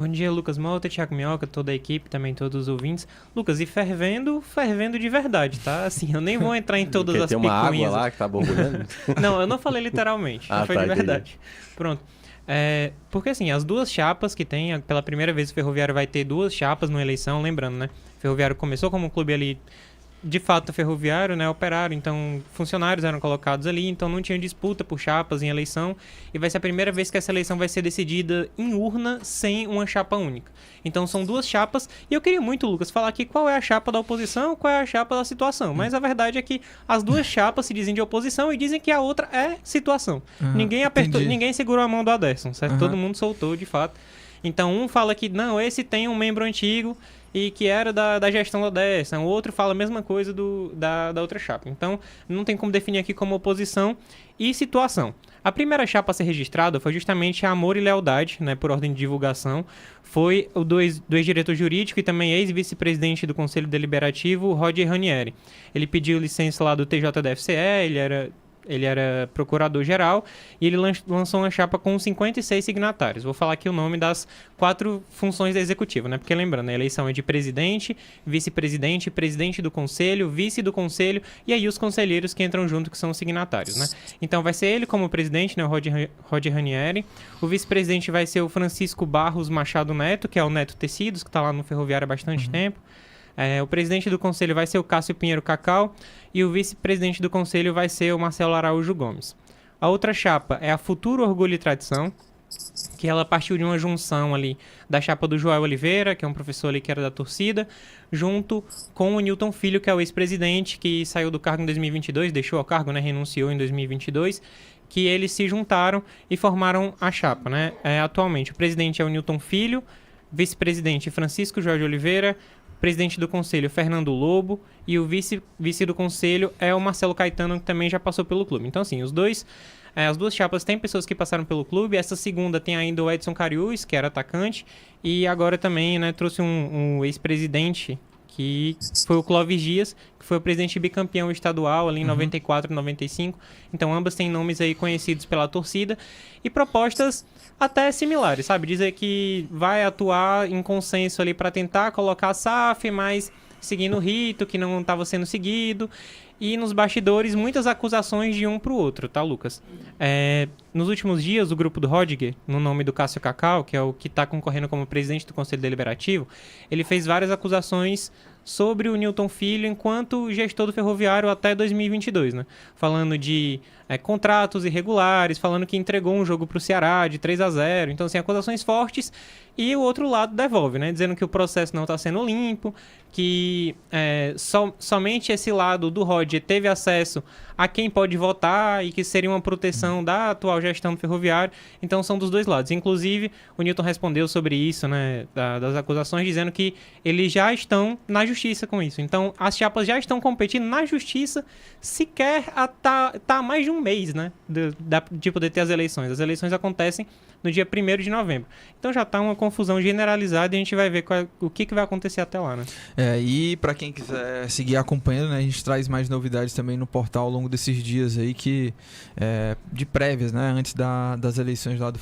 Bom dia, Lucas Mota, Thiago Minhoca, toda a equipe, também todos os ouvintes. Lucas, e fervendo de verdade, tá? Assim, eu nem vou entrar em todas Porque as tem uma água picuinhas. lá que tá borbulhando? Não, eu não falei literalmente, Ah, foi tá, de entendi. verdade. Pronto. Porque assim, as duas chapas que tem, pela primeira vez o Ferroviário vai ter duas chapas numa eleição, lembrando, né? O Ferroviário começou como um clube ali, de fato, ferroviário, né, operário, então funcionários eram colocados ali, então não tinha disputa por chapas em eleição, e vai ser a primeira vez que essa eleição vai ser decidida em urna sem uma chapa única. Então são duas chapas, e eu queria muito, Lucas, falar aqui qual é a chapa da oposição, qual é a chapa da situação, mas a verdade é que as duas chapas se dizem de oposição e dizem que a outra é situação. Ninguém apertou, entendi. ninguém segurou a mão do Aderson, certo? Todo mundo soltou, de fato. Então um fala que, não, esse tem um membro antigo e que era da gestão da Aderson. O outro fala a mesma coisa da outra chapa. Então, não tem como definir aqui como oposição e situação. A primeira chapa a ser registrada foi justamente a Amor e Lealdade, né, por ordem de divulgação. Foi o do ex-diretor jurídico e também ex-vice-presidente do Conselho Deliberativo, Roger Ranieri. Ele pediu licença lá do TJDFCE, ele era procurador-geral, e ele lançou uma chapa com 56 signatários. Vou falar aqui o nome das 4 funções da executiva, né? Porque lembrando, a eleição é de presidente, vice-presidente, presidente do conselho, vice do conselho, e aí os conselheiros que entram junto, que são os signatários, né? Então vai ser ele como presidente, né? O Roger Ranieri. O vice-presidente vai ser o Francisco Barros Machado Neto, que é o Neto Tecidos, que está lá no Ferroviário há bastante tempo. O presidente do conselho vai ser o Cássio Pinheiro Cacau e o vice-presidente do conselho vai ser o Marcelo Araújo Gomes. A outra chapa é a Futuro Orgulho e Tradição, que ela partiu de uma junção ali da chapa do Joel Oliveira, que é um professor ali que era da torcida, junto com o Newton Filho, que é o ex-presidente, que saiu do cargo em 2022, deixou o cargo, né, renunciou em 2022, que eles se juntaram e formaram a chapa, né? Atualmente o presidente é o Newton Filho, vice-presidente Francisco Jorge Oliveira, presidente do conselho Fernando Lobo e o vice do conselho é o Marcelo Caetano, que também já passou pelo clube. Então, assim, as duas chapas têm pessoas que passaram pelo clube. Essa segunda tem ainda o Edson Cariús, que era atacante, e agora também, né, trouxe um ex-presidente, que foi o Clóvis Dias, que foi o presidente bicampeão estadual ali em 94 e 95. Então, ambas têm nomes aí conhecidos pela torcida e propostas até similares, sabe? Dizer que vai atuar em consenso ali para tentar colocar a SAF, mas seguindo o rito que não estava sendo seguido. E nos bastidores, muitas acusações de um pro outro, tá, Lucas? Nos últimos dias, o grupo do Rodger, no nome do Cássio Cacau, que é o que está concorrendo como presidente do Conselho Deliberativo, ele fez várias acusações sobre o Newton Filho enquanto gestor do Ferroviário até 2022, né? Falando de contratos irregulares, falando que entregou um jogo pro Ceará de 3-0. Então, assim, acusações fortes. E o outro lado devolve, né? Dizendo que o processo não está sendo limpo, que somente esse lado do Rodger teve acesso a quem pode votar e que seria uma proteção da atual gestão do Ferroviário. Então, são dos dois lados. Inclusive, o Newton respondeu sobre isso, né? Das acusações, dizendo que eles já estão na justiça com isso. Então, as chapas já estão competindo na justiça, sequer tá há mais de um mês, né? De poder ter as eleições. As eleições acontecem no dia 1º de novembro. Então já tá uma confusão generalizada e a gente vai ver o que vai acontecer até lá, né? E para quem quiser seguir acompanhando, né, a gente traz mais novidades também no portal ao longo desses dias aí, de prévias, né, antes das eleições lá do